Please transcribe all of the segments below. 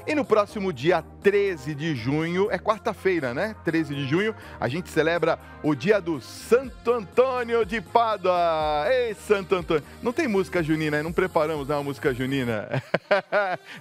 E no próximo dia 13 de junho, é quarta-feira, né? 13 de junho, a gente celebra o dia do Santo Antônio de Pádua. Ei, Santo Antônio. Não tem música junina, né? Não preparamos uma música junina.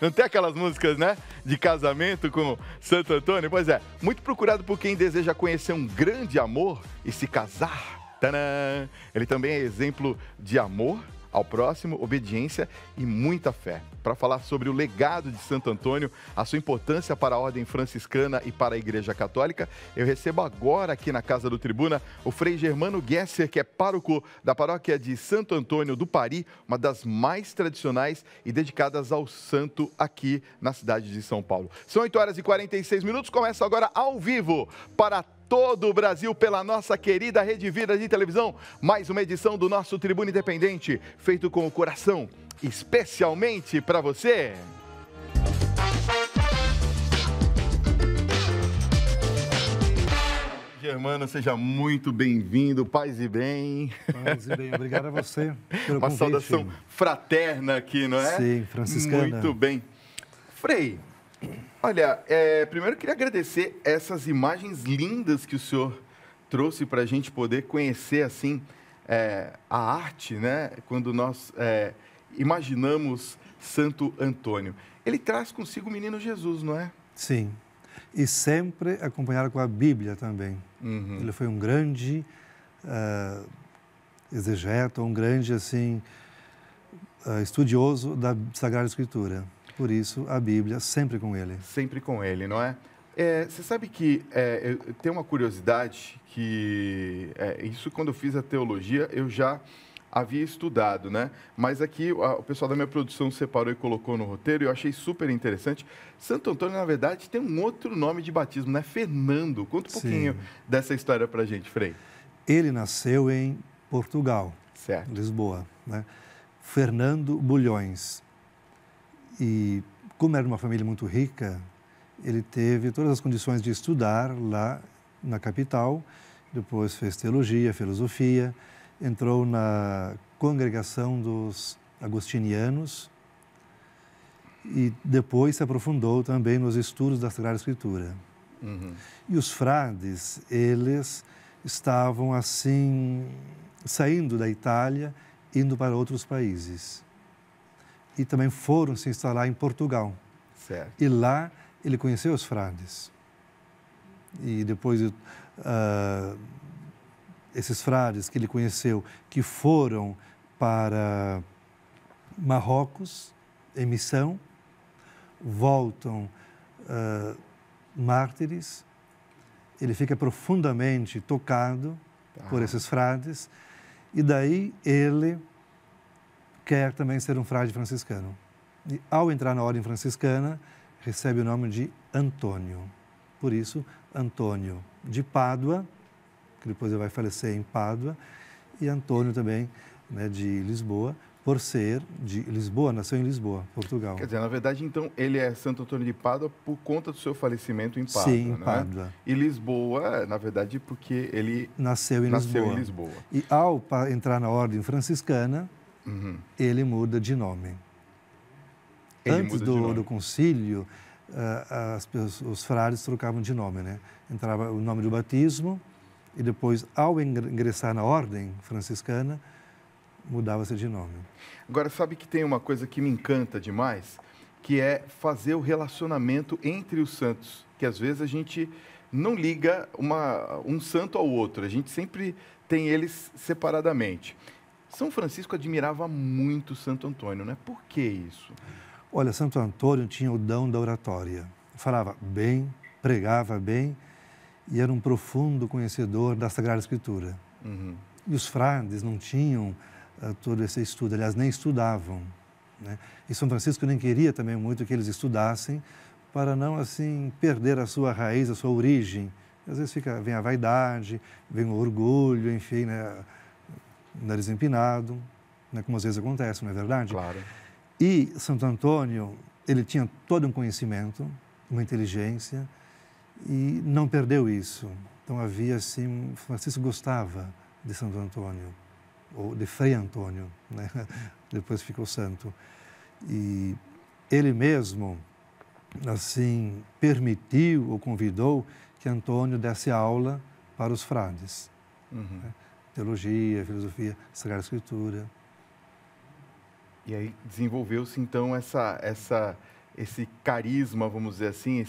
Não tem aquelas músicas, né? De casamento com Santo Antônio? Pois é, muito procurado por quem deseja conhecer um grande amor e se casar. Tadã! Ele também é exemplo de amor ao próximo, obediência e muita fé. Para falar sobre o legado de Santo Antônio, a sua importância para a Ordem Franciscana e para a Igreja Católica, eu recebo agora aqui na Casa do Tribuna o Frei Germano Gesser, que é pároco da paróquia de Santo Antônio do Pari, uma das mais tradicionais e dedicadas ao santo aqui na cidade de São Paulo. São 8h46, começa agora ao vivo para todo o Brasil pela nossa querida Rede Vida de televisão, mais uma edição do nosso Tribuna Independente, feito com o coração, especialmente para você. Germano, seja muito bem-vindo, paz e bem. Paz e bem, obrigado a você pelo uma convite. Saudação fraterna aqui, não é? Sim, franciscana. Muito bem. Frei, olha, primeiro eu queria agradecer essas imagens lindas que o senhor trouxe para a gente poder conhecer, assim, a arte, né? Quando nós imaginamos Santo Antônio. Ele traz consigo o menino Jesus, não é? Sim, e sempre acompanhado com a Bíblia também. Uhum. Ele foi um grande exegeta, um grande, assim, estudioso da Sagrada Escritura. Por isso, a Bíblia sempre com ele. Sempre com ele, não é? Você sabe que eu tenho uma curiosidade que isso quando eu fiz a teologia eu já havia estudado, né? Mas aqui o pessoal da minha produção separou e colocou no roteiro e eu achei super interessante. Santo Antônio, na verdade, tem um outro nome de batismo, né? Fernando. Conta um pouquinho dessa história pra gente, Frei. Ele nasceu em Portugal, certo. Lisboa, né? Fernando Bulhões. E como era uma família muito rica, ele teve todas as condições de estudar lá na capital, depois fez teologia, filosofia, entrou na congregação dos agostinianos e depois se aprofundou também nos estudos da Sagrada Escritura. Uhum. E os frades, eles estavam assim, saindo da Itália, indo para outros países. E também foram se instalar em Portugal. Certo. E lá ele conheceu os frades. E depois esses frades que ele conheceu, que foram para Marrocos em missão, voltam mártires. Ele fica profundamente tocado por esses frades. E daí ele quer também ser um frade franciscano. E ao entrar na ordem franciscana, recebe o nome de Antônio. Por isso, Antônio de Pádua, que depois ele vai falecer em Pádua, e Antônio também, né, de Lisboa, por ser de Lisboa, nasceu em Lisboa, Portugal. Quer dizer, na verdade, então, ele é Santo Antônio de Pádua por conta do seu falecimento em Pádua, Sim, em né? Pádua. E Lisboa, na verdade, porque ele nasceu em Lisboa. E ao entrar na ordem franciscana, ele muda de nome. Antes do concílio, os frades trocavam de nome, né? Entrava o nome do batismo e depois, ao ingressar na ordem franciscana, mudava-se de nome. Agora, sabe que tem uma coisa que me encanta demais, que é fazer o relacionamento entre os santos, que às vezes a gente não liga um santo ao outro, a gente sempre tem eles separadamente. São Francisco admirava muito Santo Antônio, né? Por que isso? Olha, Santo Antônio tinha o dom da oratória. Falava bem, pregava bem e era um profundo conhecedor da Sagrada Escritura. Uhum. E os frades não tinham todo esse estudo, aliás, nem estudavam, né? E São Francisco nem queria também muito que eles estudassem para não, assim, perder a sua raiz, a sua origem. Às vezes vem a vaidade, vem o orgulho, enfim, né? Nariz empinado, né? Como às vezes acontece, não é verdade? Claro. E Santo Antônio, ele tinha todo um conhecimento, uma inteligência, e não perdeu isso. Então havia, assim, Francisco gostava de Santo Antônio, ou de Frei Antônio, né? Depois ficou santo. E ele mesmo assim, permitiu ou convidou que Antônio desse aula para os frades. Né? Teologia, filosofia, Sagrada Escritura. E aí desenvolveu-se, então, esse carisma, vamos dizer assim,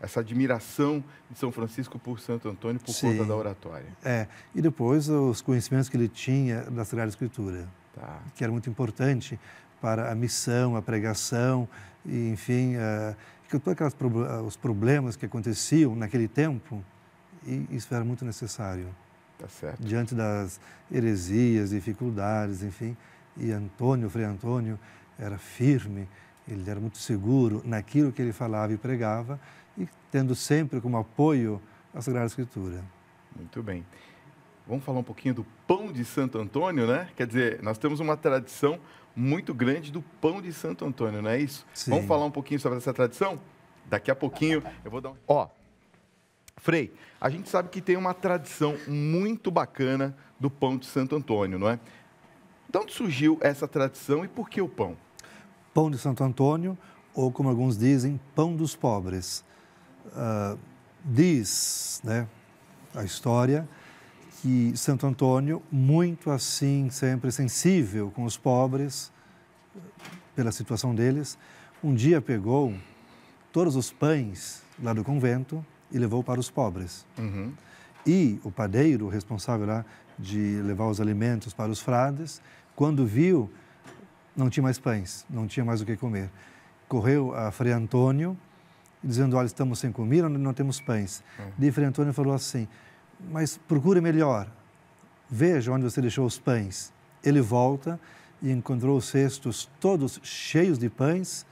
essa admiração de São Francisco por Santo Antônio por conta da oratória. E depois os conhecimentos que ele tinha da Sagrada Escritura, que era muito importante para a missão, a pregação, e, enfim, todos os problemas que aconteciam naquele tempo, e isso era muito necessário. Tá certo. Diante das heresias, dificuldades, enfim, e Frei Antônio, era firme, ele era muito seguro naquilo que ele falava e pregava, e tendo sempre como apoio a Sagrada Escritura. Muito bem. Vamos falar um pouquinho do pão de Santo Antônio, né? Quer dizer, nós temos uma tradição muito grande do pão de Santo Antônio, não é isso? Sim. Vamos falar um pouquinho sobre essa tradição? Daqui a pouquinho eu vou dar um... Frei, a gente sabe que tem uma tradição muito bacana do pão de Santo Antônio, não é? De onde surgiu essa tradição e por que o pão? Pão de Santo Antônio, ou como alguns dizem, pão dos pobres. Diz, né, a história que Santo Antônio, muito assim, sempre sensível com os pobres, pela situação deles, um dia pegou todos os pães lá do convento e levou para os pobres. E o padeiro, responsável lá de levar os alimentos para os frades, quando viu, não tinha mais pães, não tinha mais o que comer. Correu a Frei Antônio, dizendo, olha, estamos sem comida, não temos pães. E Frei Antônio falou assim, mas procure melhor, veja onde você deixou os pães. Ele volta e encontrou os cestos todos cheios de pães,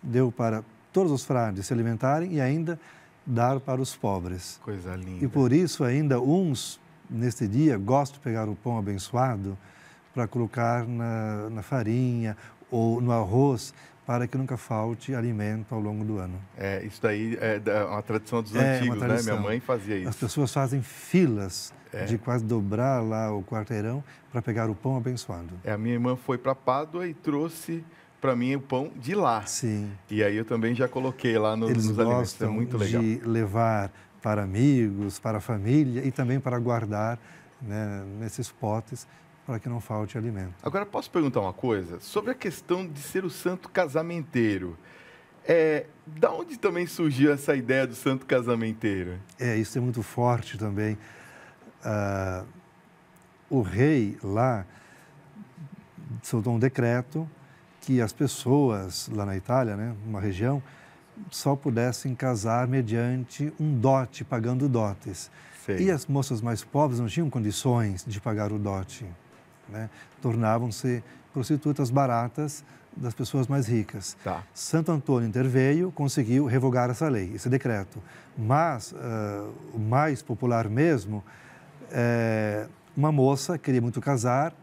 deu para todos os frades se alimentarem e ainda dar para os pobres. Coisa linda. E por isso ainda uns, neste dia, gostam de pegar o pão abençoado para colocar na farinha ou no arroz, para que nunca falte alimento ao longo do ano. Isso daí é uma tradição dos antigos, né? Minha mãe fazia isso. As pessoas fazem filas de quase dobrar lá o quarteirão para pegar o pão abençoado. A minha irmã foi para Pádua e trouxe para mim o pão de lá. Sim. E aí eu também já coloquei lá nos alimentos. É muito legal. Eles gostam de levar para amigos, para a família e também para guardar, né, nesses potes, para que não falte alimento. Agora, posso perguntar uma coisa? Sobre a questão de ser o santo casamenteiro. Da onde também surgiu essa ideia do santo casamenteiro? Isso é muito forte também. O rei lá soltou um decreto que as pessoas lá na Itália, né, uma região, só pudessem casar mediante um dote, pagando dotes. Sei. E as moças mais pobres não tinham condições de pagar o dote, né? Tornavam-se prostitutas baratas das pessoas mais ricas. Tá. Santo Antônio interveio, conseguiu revogar essa lei, esse decreto. Mas o mais popular mesmo, uma moça queria muito casar,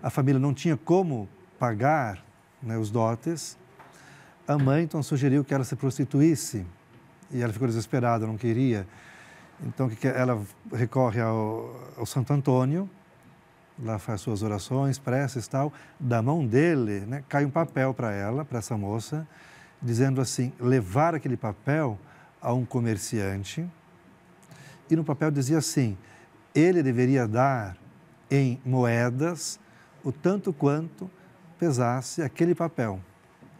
a família não tinha como pagar, né, os dotes. A mãe então sugeriu que ela se prostituísse e ela ficou desesperada, não queria. Então ela recorre ao Santo Antônio, lá faz suas orações, preces e tal. Da mão dele, né, cai um papel para ela, para essa moça, dizendo assim, levar aquele papel a um comerciante. E no papel dizia assim, ele deveria dar em moedas o tanto quanto pesasse aquele papel.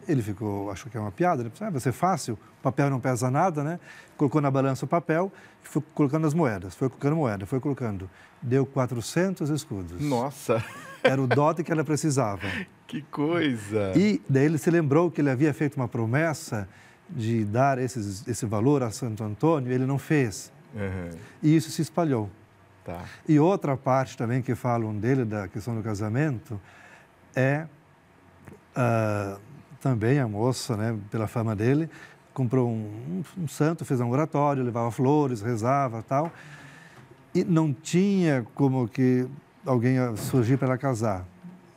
Ele achou que é uma piada, ele pensou, vai ser fácil, o papel não pesa nada, né? Colocou na balança o papel e foi colocando as moedas, foi colocando moeda, foi colocando. Deu 400 escudos. Nossa! Era o dote que ela precisava. Que coisa! E daí ele se lembrou que ele havia feito uma promessa de dar esse valor a Santo Antônio, ele não fez. E isso se espalhou. Tá. E outra parte também que falam dele, da questão do casamento, também a moça, né, pela fama dele, comprou um santo, fez um oratório, levava flores, rezava e tal, e não tinha como que alguém surgir para ela casar.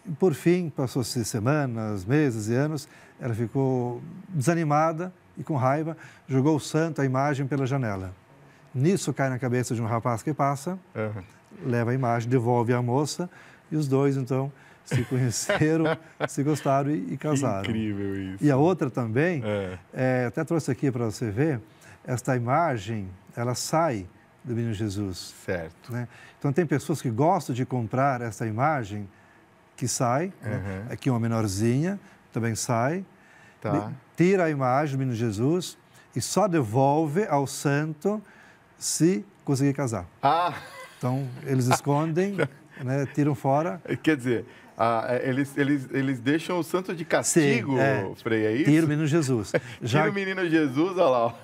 E, por fim, passou-se semanas, meses e anos, ela ficou desanimada e com raiva, jogou o santo, a imagem, pela janela. Nisso cai na cabeça de um rapaz que passa, leva a imagem, devolve à moça, e os dois, então, se conheceram, se gostaram e casaram. Incrível isso. E a outra também, até trouxe aqui para você ver, esta imagem, ela sai do Menino Jesus. Certo. Né? Então, tem pessoas que gostam de comprar essa imagem que sai, né? Aqui uma menorzinha, também sai, tira a imagem do Menino Jesus e só devolve ao santo se conseguir casar. Então, eles escondem, né? Tiram fora. Quer dizer, eles deixam o santo de castigo, Frei, é isso? Tira o Menino Jesus. Tira o Menino Jesus, olha lá.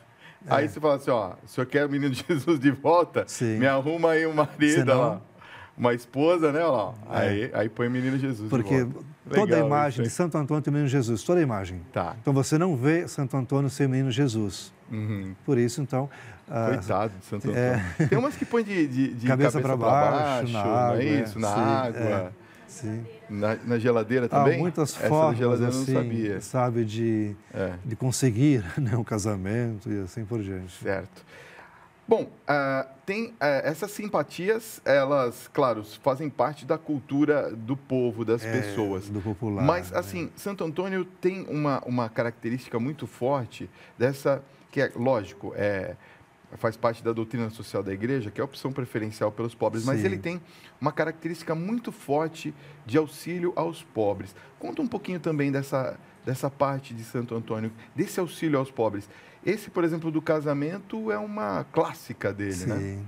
Aí você fala assim, ó, o senhor quer o Menino Jesus de volta? Sim. Me arruma aí um marido, Senão... ó, uma esposa, né? Ó, aí põe o Menino Jesus porque de volta. Toda Legal, a imagem de Santo Antônio tem o Menino Jesus, toda a imagem. Então, você não vê Santo Antônio sem o Menino Jesus. Por isso, então... Coitado de Santo Antônio. Tem umas que põe de cabeça para baixo, na água, não é isso? Na água. Sim. Na geladeira também? Há muitas Essa formas, geladeira assim, eu não sabia. Sabe, de conseguir, né, um casamento e assim por diante. Certo. Bom, tem essas simpatias, elas, claro, fazem parte da cultura do povo, das pessoas. Do popular. Mas, assim, Santo Antônio tem uma característica muito forte dessa, que é, lógico, faz parte da doutrina social da igreja, que é a opção preferencial pelos pobres, mas ele tem uma característica muito forte de auxílio aos pobres. Conta um pouquinho também dessa parte de Santo Antônio, desse auxílio aos pobres. Esse, por exemplo, do casamento é uma clássica dele, né?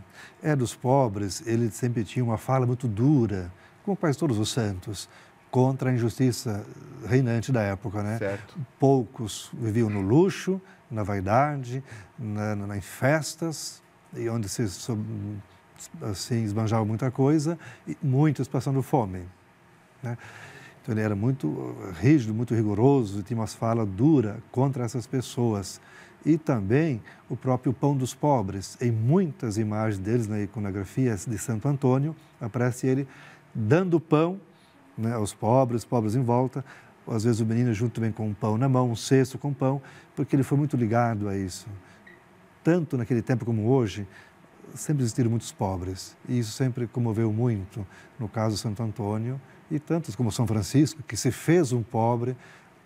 Sim. Dos pobres, ele sempre tinha uma fala muito dura, como quase todos os santos, contra a injustiça reinante da época, né? Certo. Poucos viviam no luxo, na vaidade, em festas, e onde se assim, esbanjava muita coisa, e muitos passando fome, né? Então, ele era muito rígido, muito rigoroso, tinha uma fala dura contra essas pessoas. E também o próprio pão dos pobres. Em muitas imagens deles, na iconografia de Santo Antônio, aparece ele dando pão, né, aos pobres, os pobres em volta. Às vezes o menino junto também com um pão na mão, um cesto com pão, porque ele foi muito ligado a isso. Tanto naquele tempo como hoje, sempre existiram muitos pobres. E isso sempre comoveu muito, no caso de Santo Antônio, e tantos como São Francisco, que se fez um pobre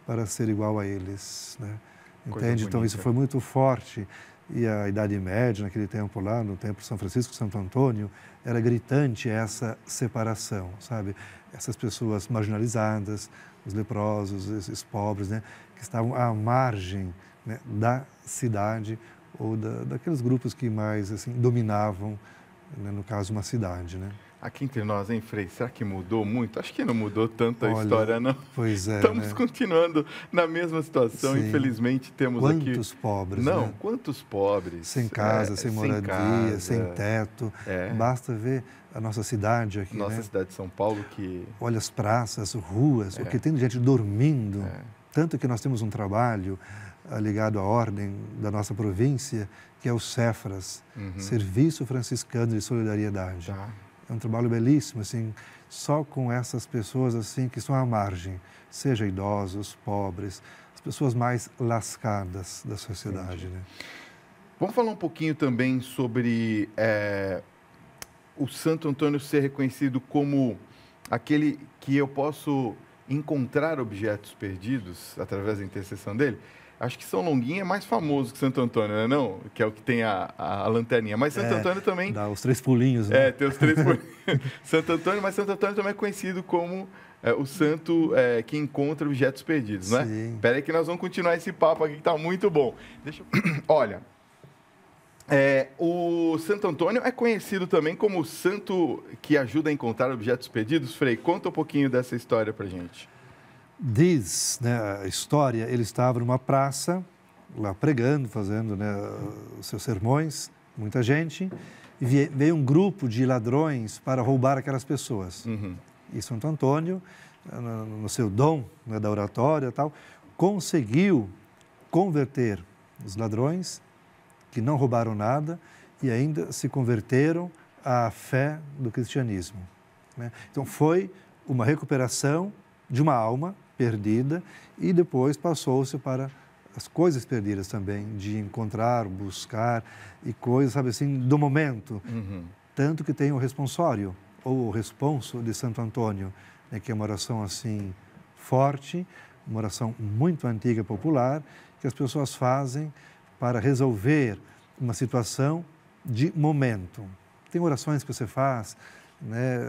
para ser igual a eles, né? Entende? Então, isso foi muito forte. E a Idade Média, naquele tempo lá, no tempo de São Francisco, Santo Antônio, era gritante essa separação, sabe? Essas pessoas marginalizadas, os leprosos, esses pobres, né? Que estavam à margem, né, da cidade ou daqueles grupos que mais, assim, dominavam, né, no caso, uma cidade, né? Aqui entre nós, hein, Frei? Será que mudou muito? Acho que não mudou tanto a história, não. Pois é, Estamos, né? Continuando na mesma situação. Sim. Infelizmente, temos quantos pobres, Não, né? Quantos pobres. Sem casa, sem moradia, sem teto. Basta ver a nossa cidade aqui, Nossa cidade de São Paulo que... Olha as praças, ruas, o que tem de gente dormindo. Tanto que nós temos um trabalho ligado à ordem da nossa província, que é o Cefras, Serviço Franciscano de Solidariedade. É um trabalho belíssimo, assim, só com essas pessoas assim que estão à margem, seja idosos, pobres, as pessoas mais lascadas da sociedade, né? Vamos falar um pouquinho também sobre o Santo Antônio ser reconhecido como aquele que eu posso encontrar objetos perdidos através da intercessão dele. Acho que São Longuinho é mais famoso que Santo Antônio, né? Não? Que é o que tem a lanterninha. Mas Santo Antônio também... Dá os 3 pulinhos, né? Tem os 3 pulinhos. Santo Antônio, mas Santo Antônio também é conhecido como o santo que encontra objetos perdidos, não é? Sim. Espera aí que nós vamos continuar esse papo aqui que está muito bom. Olha, o Santo Antônio é conhecido também como o santo que ajuda a encontrar objetos perdidos. Frei, conta um pouquinho dessa história pra gente. Diz, né, a história, ele estava numa praça, lá pregando, fazendo, né, os seus sermões, muita gente, e veio um grupo de ladrões para roubar aquelas pessoas. E Santo Antônio, no seu dom, né, da oratória e tal, conseguiu converter os ladrões, que não roubaram nada, e ainda se converteram à fé do cristianismo, né? Então, foi uma recuperação de uma alma perdida e depois passou-se para as coisas perdidas também, de encontrar, buscar e coisas, sabe assim, do momento. Tanto que tem o responsório, ou o responso de Santo Antônio, né, que é uma oração assim forte, uma oração muito antiga, popular, que as pessoas fazem para resolver uma situação de momento. Tem orações que você faz, né,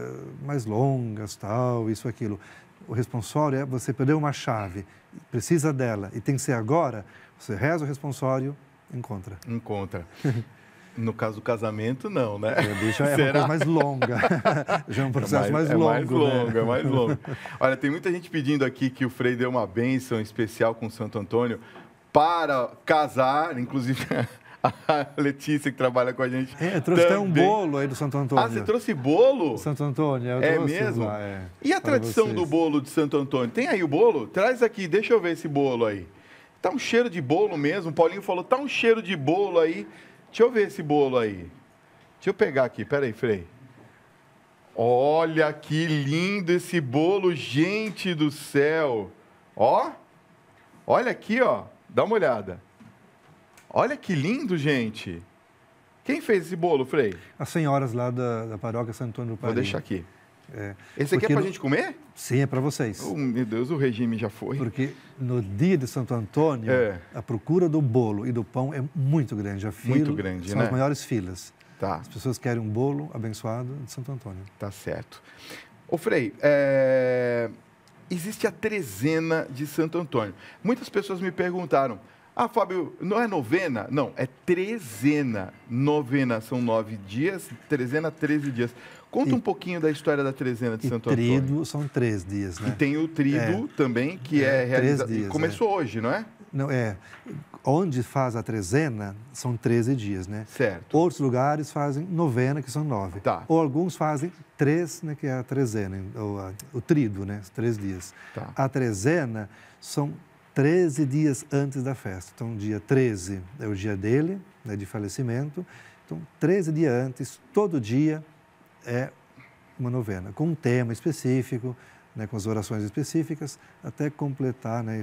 mais longas, tal, isso, aquilo. O responsório é você perdeu uma chave, precisa dela e tem que ser agora, você reza o responsório, encontra. Encontra. No caso do casamento, não, né? Deixa, é uma coisa mais longa. Já é um processo mais longo. Mais longo, né? é mais longo. Olha, tem muita gente pedindo aqui que o Frei dê uma bênção especial com Santo Antônio para casar, inclusive a Letícia, que trabalha com a gente. Eu trouxe até um bolo aí do Santo Antônio. Ah, você trouxe bolo? Santo Antônio, eu É trouxe mesmo? lá, E a tradição do bolo de Santo Antônio? Tem aí o bolo? Traz aqui, deixa eu ver esse bolo aí. Tá um cheiro de bolo mesmo. O Paulinho falou, tá um cheiro de bolo aí. Deixa eu ver esse bolo aí. Deixa eu pegar aqui, peraí, Frei. Olha que lindo esse bolo, gente do céu. Ó, olha aqui, ó. Dá uma olhada. Olha que lindo, gente. Quem fez esse bolo, Frei? As senhoras lá da paróquia Santo Antônio do Pari. Vou deixar aqui. É, esse aqui é pra gente comer? Sim, é para vocês. Oh, meu Deus, o regime já foi. Porque no dia de Santo Antônio, a procura do bolo e do pão é muito grande. Muito grande, são né? as maiores filas. Tá. As pessoas querem um bolo abençoado de Santo Antônio. Tá certo. Ô, Frei, existe a trezena de Santo Antônio. Muitas pessoas me perguntaram, Fábio, não é novena? Não, é trezena. Novena são 9 dias, trezena 13 dias. Conta um pouquinho da história da trezena de Santo Antônio. O trido são 3 dias, né? E tem o trido também, que é realizado. 3 dias, começou hoje, não é? Não, onde faz a trezena são 13 dias, né? Certo. Outros lugares fazem novena, que são 9. Tá. Ou alguns fazem 3, né, que é a trezena, o trido, né? 3 dias. Tá. A trezena são 13 dias antes da festa. Então, dia 13 é o dia dele, né, de falecimento. Então, 13 dias antes, todo dia é uma novena, com um tema específico, né, com as orações específicas, até completar, né,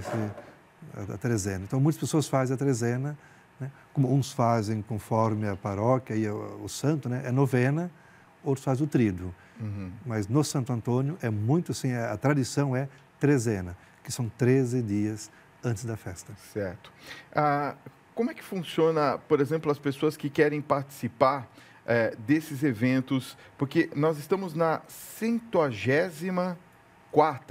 a trezena. Então, muitas pessoas fazem a trezena, né, como uns fazem conforme a paróquia e o santo, né, é novena, outros fazem o trido. Uhum. Mas no Santo Antônio é muito assim, a tradição é trezena, que são 13 dias antes da festa. Certo. Como é que funciona, por exemplo, as pessoas que querem participar desses eventos? Porque nós estamos na 104ª,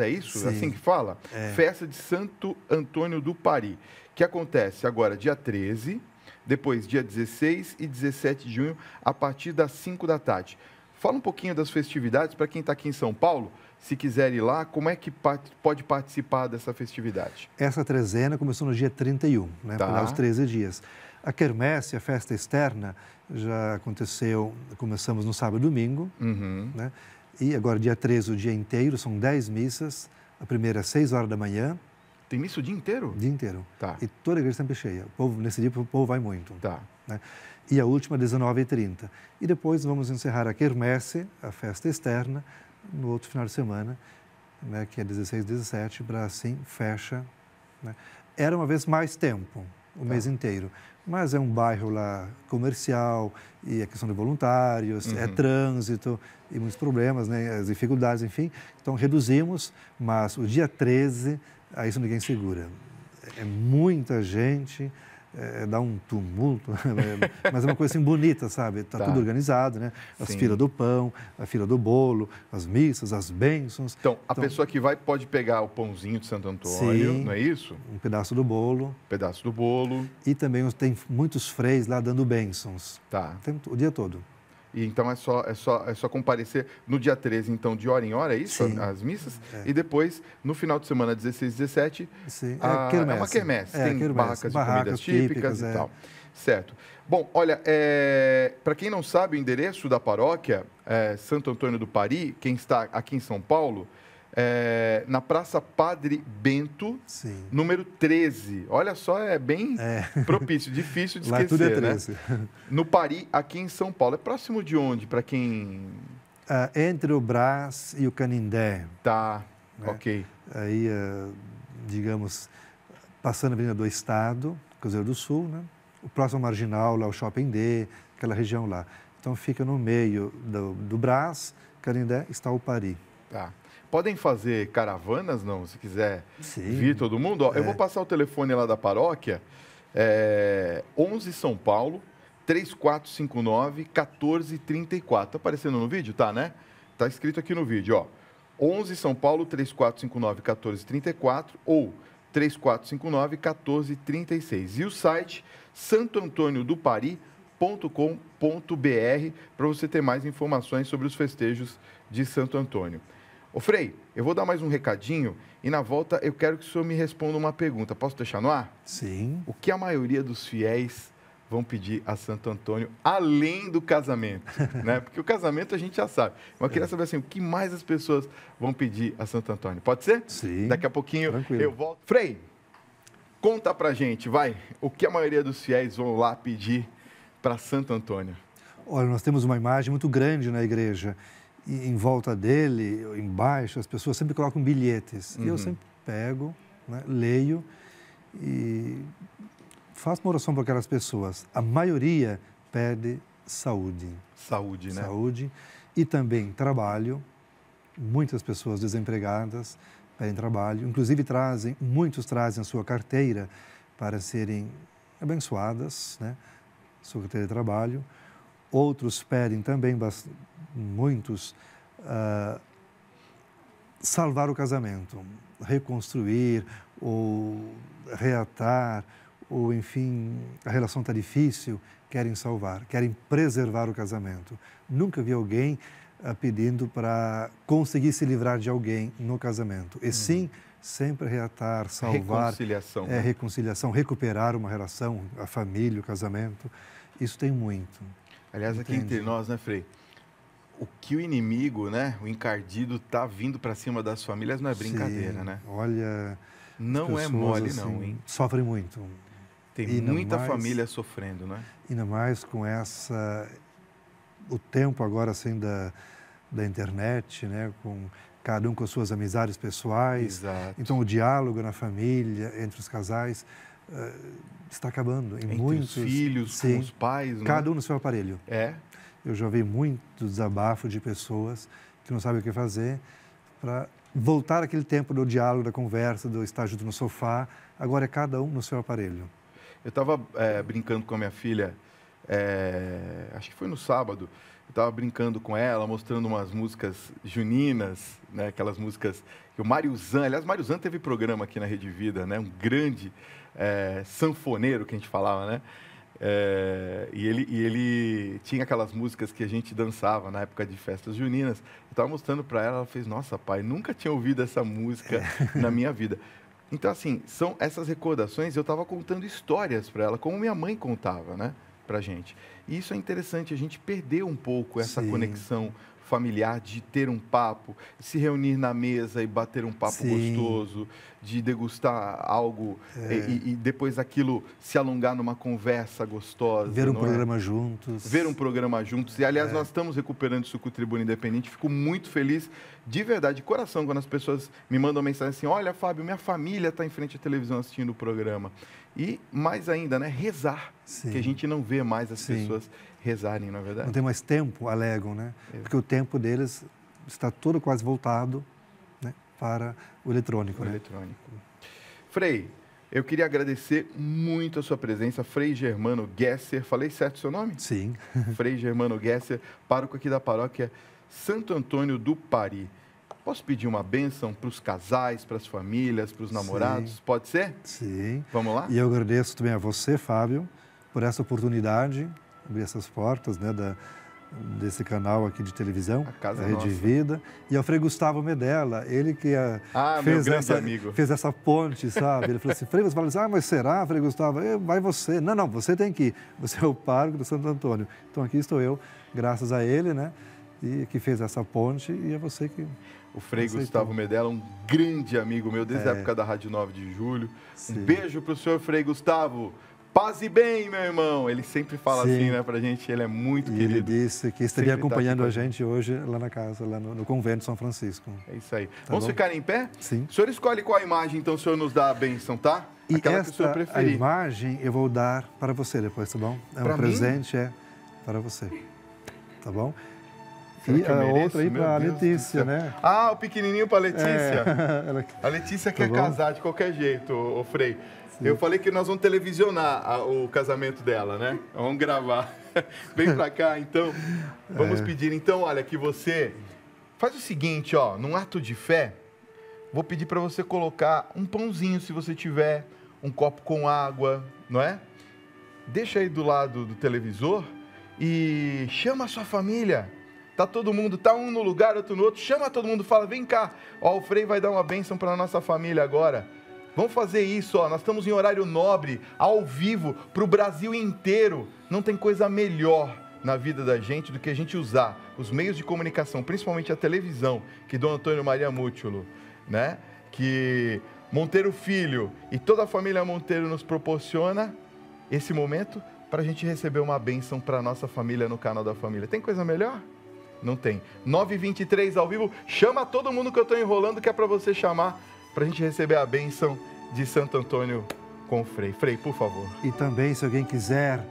é isso? Sim. Assim que fala? Festa de Santo Antônio do Pari, que acontece agora dia 13, depois dia 16 e 17 de junho, a partir das 5 da tarde. Fala um pouquinho das festividades para quem está aqui em São Paulo. Se quiser ir lá, como é que pode participar dessa festividade? Essa trezena começou no dia 31, né? Tá. Por lá os 13 dias. A quermesse, a festa externa, já aconteceu, começamos no sábado e domingo, né? E agora dia 13, o dia inteiro, são 10 missas, a primeira às 6 horas da manhã. Tem missa o dia inteiro? O dia inteiro. Tá. E toda a igreja sempre cheia. O povo, nesse dia o povo vai muito. Tá. Né? E a última, 19h30. E depois vamos encerrar a quermesse, a festa externa, no outro final de semana, né, que é 16 e 17, para assim fecha. Né? Era uma vez mais tempo, o mês inteiro, mas é um bairro lá comercial, e a questão de voluntários, é trânsito, e muitos problemas, né, as dificuldades, enfim. Então reduzimos, mas o dia 13, a isso ninguém segura. É muita gente, dá um tumulto, mas é uma coisa assim bonita, sabe? Está tudo organizado, né? As filas do pão, a fila do bolo, as missas, as bênçãos. Então, a pessoa que vai pode pegar o pãozinho de Santo Antônio, sim, não é isso? Um pedaço do bolo. Um pedaço do bolo. E também tem muitos freis lá dando bênçãos. Tá. O dia todo. E então é só comparecer no dia 13, então, de hora em hora, é isso? Sim. As missas? E depois, no final de semana, 16 e 17, sim. É uma quermesse. Tem quermesse. barracas de comidas típicas e tal. Certo. Bom, olha, para quem não sabe o endereço da paróquia, Santo Antônio do Pari, quem está aqui em São Paulo, na Praça Padre Bento, sim, número 13. Olha só, é bem propício, difícil de lá esquecer, tudo é 13. Né? No Pari, aqui em São Paulo. É próximo de onde, para quem... Entre o Brás e o Canindé. Tá, né? ok. Aí, digamos, passando a Avenida do Estado, Cruzeiro do Sul, né? O próximo marginal, lá o Shopping D, aquela região lá. Então, fica no meio do Brás, Canindé, está o Pari. Tá. Podem fazer caravanas, não? Se quiser Sim. vir todo mundo. Ó, eu vou passar o telefone lá da paróquia. 11 São Paulo, 3459-1434. Tá aparecendo no vídeo? Tá, né? Tá escrito aqui no vídeo, ó. 11 São Paulo, 3459-1434 ou 3459-1436. E o site santoantoniodupari.com.br para você ter mais informações sobre os festejos de Santo Antônio. Ô Frei, eu vou dar mais um recadinho e na volta eu quero que o senhor me responda uma pergunta. Posso deixar no ar? Sim. O que a maioria dos fiéis vão pedir a Santo Antônio, além do casamento, né? Porque o casamento a gente já sabe. Mas eu queria saber assim, o que mais as pessoas vão pedir a Santo Antônio? Pode ser? Sim. Daqui a pouquinho Tranquilo. eu volto. Frei, conta pra gente, vai, o que a maioria dos fiéis vão lá pedir para Santo Antônio? Olha, nós temos uma imagem muito grande na igreja. E em volta dele, embaixo, as pessoas sempre colocam bilhetes. E eu sempre pego, né, leio e faço uma oração para aquelas pessoas. A maioria pede saúde. Saúde, né? Saúde e também trabalho. Muitas pessoas desempregadas pedem trabalho. Inclusive, muitos trazem a sua carteira para serem abençoadas, né? Sua carteira de trabalho. Outros pedem também, muitos, salvar o casamento, reconstruir ou reatar, ou enfim, a relação está difícil, querem salvar, querem preservar o casamento. Nunca vi alguém pedindo para conseguir se livrar de alguém no casamento. E sim, sempre reatar, salvar. Reconciliação. Né? Reconciliação, recuperar uma relação, a família, o casamento. Isso tem muito. Aliás, aqui entre nós, né, Frei? O que o inimigo, né, o encardido, tá vindo para cima das famílias não é brincadeira, Sim, né? Olha, não é mole, assim, não, hein? Sofrem muito. Tem muita família sofrendo, né? Ainda mais com o tempo agora assim da internet, né, com cada um com as suas amizades pessoais. Exato. Então o diálogo na família, entre os casais, está acabando. Entre os filhos, com os pais, né? Cada um no seu aparelho. É. Eu já vi muito desabafo de pessoas que não sabem o que fazer para voltar àquele tempo do diálogo, da conversa, do estar junto no sofá. Agora é cada um no seu aparelho. Eu estava brincando com a minha filha, acho que foi no sábado, eu estava brincando com ela, mostrando umas músicas juninas, né, aquelas músicas que o Mário Zan, aliás, Mário Zan teve programa aqui na Rede Vida, né, um grande sanfoneiro que a gente falava, né? E ele tinha aquelas músicas que a gente dançava na época de festas juninas. Eu estava mostrando para ela, ela fez, nossa, pai, nunca tinha ouvido essa música na minha vida. Então, assim, são essas recordações, eu estava contando histórias para ela, como minha mãe contava, né, para gente. E isso é interessante, a gente perdeu um pouco essa conexão familiar de ter um papo, se reunir na mesa e bater um papo gostoso, de degustar algo e depois aquilo se alongar numa conversa gostosa. Ver um programa juntos. Ver um programa juntos. E, aliás, nós estamos recuperando isso com o Tribuna Independente. Fico muito feliz, de verdade, de coração, quando as pessoas me mandam mensagem assim, olha, Fábio, minha família está em frente à televisão assistindo o programa. E, mais ainda, né, rezar, que a gente não vê mais as pessoas rezarem, não é verdade? Não tem mais tempo, alegam, né? Porque o tempo deles está todo quase voltado, né, para o eletrônico. Eletrônico. Frei, eu queria agradecer muito a sua presença, Frei Germano Gesser. Falei certo o seu nome? Sim. Frei Germano Gesser, pároco aqui da paróquia Santo Antônio do Pari. Posso pedir uma bênção para os casais, para as famílias, para os namorados? Pode ser? Sim. Vamos lá? E eu agradeço também a você, Fábio, por essa oportunidade, abrir essas portas, né, desse canal aqui de televisão, a Rede Vida, e ao Frei Gustavo Medella, ele que fez essa ponte, sabe? Ele falou assim, Frei, você fala assim, mas será, Frei Gustavo? Vai você. Não, você tem que ir. Você é o pároco do Santo Antônio. Então aqui estou eu, graças a ele, né? E que fez essa ponte, e é você que... O Frei Gustavo Medella, um grande amigo meu, desde a época da Rádio 9 de Julho. Sim. Um beijo para o senhor Frei Gustavo. Paz e bem, meu irmão. Ele sempre fala assim, né, pra gente. Ele é muito querido. Ele disse que estaria acompanhando a gente hoje lá na casa, lá no convento de São Francisco. É isso aí. Vamos ficar em pé? Sim. O senhor escolhe qual imagem, então o senhor nos dá a bênção, tá? Aquela que o senhor preferir. A imagem eu vou dar para você depois, tá bom? É um presente, para você, tá bom? E a outra aí para a Letícia, né? Ah, o pequenininho para a Letícia. Ela... A Letícia quer casar de qualquer jeito, ô Frei. Sim. Eu falei que nós vamos televisionar o casamento dela, né? Vamos gravar. Vem pra cá, então. Vamos pedir, então, olha, que você faz o seguinte, ó, num ato de fé, vou pedir para você colocar um pãozinho, se você tiver, um copo com água, não é? Deixa aí do lado do televisor e chama a sua família. Tá todo mundo, tá um no lugar, outro no outro, chama todo mundo, fala, vem cá, ó, o Frei vai dar uma bênção para nossa família agora. Vamos fazer isso, ó, nós estamos em horário nobre, ao vivo, para o Brasil inteiro. Não tem coisa melhor na vida da gente do que a gente usar os meios de comunicação, principalmente a televisão, que Dom Antônio Maria Mútulo, né, que Monteiro Filho e toda a família Monteiro nos proporciona esse momento para a gente receber uma bênção para a nossa família no canal da família. Tem coisa melhor? Não tem. 9h23 ao vivo, chama todo mundo que eu estou enrolando, que é para você chamar, para a gente receber a bênção de Santo Antônio com o Frei. Frei, por favor. E também, se alguém quiser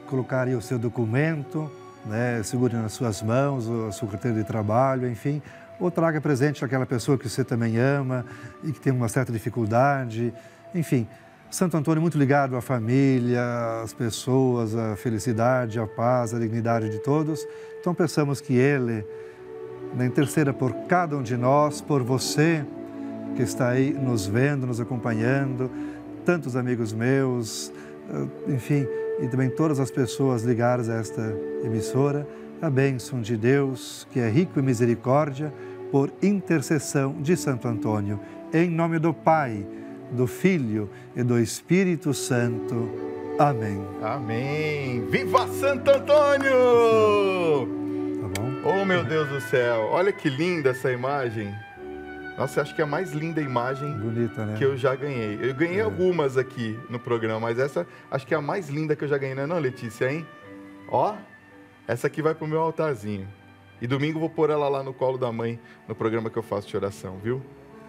colocar aí o seu documento, né, segure nas suas mãos, a sua carteira de trabalho, enfim, ou traga presente àquela pessoa que você também ama e que tem uma certa dificuldade, enfim. Santo Antônio é muito ligado à família, às pessoas, à felicidade, à paz, à dignidade de todos. Então, peçamos que ele interceda por cada um de nós, por você que está aí nos vendo, nos acompanhando, tantos amigos meus, enfim, e também todas as pessoas ligadas a esta emissora, a bênção de Deus, que é rico em misericórdia, por intercessão de Santo Antônio. Em nome do Pai, do Filho e do Espírito Santo. Amém. Amém. Viva Santo Antônio! Tá bom? Oh, meu Deus do céu. Olha que linda essa imagem. Nossa, acho que é a mais linda imagem bonita, né? Que eu já ganhei. Eu ganhei algumas aqui no programa, mas essa acho que é a mais linda que eu já ganhei, não é não, Letícia, hein? Ó, essa aqui vai pro meu altarzinho. E domingo eu vou pôr ela lá no colo da mãe, no programa que eu faço de oração, viu?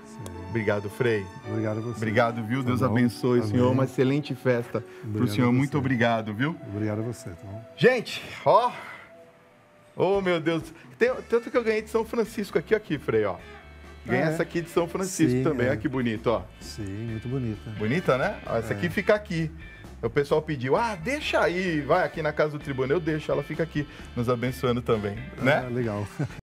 Sim. Obrigado, Frei. Obrigado a você. Obrigado, viu? Tá Deus bom. abençoe, Amém. Senhor. Uma excelente festa para o Senhor. Muito obrigado, viu? Obrigado a você, tá bom? Gente, ó. Oh, meu Deus. Tem tanto que eu ganhei de São Francisco aqui, Frei, ó. Ganhei essa aqui de São Francisco. Sim, também. Olha que bonito, ó. Sim, muito bonita. Bonita, né? Ó, essa aqui fica aqui. O pessoal pediu, deixa aí, vai aqui na casa do tribunal, eu deixo, ela fica aqui nos abençoando também, né? Legal.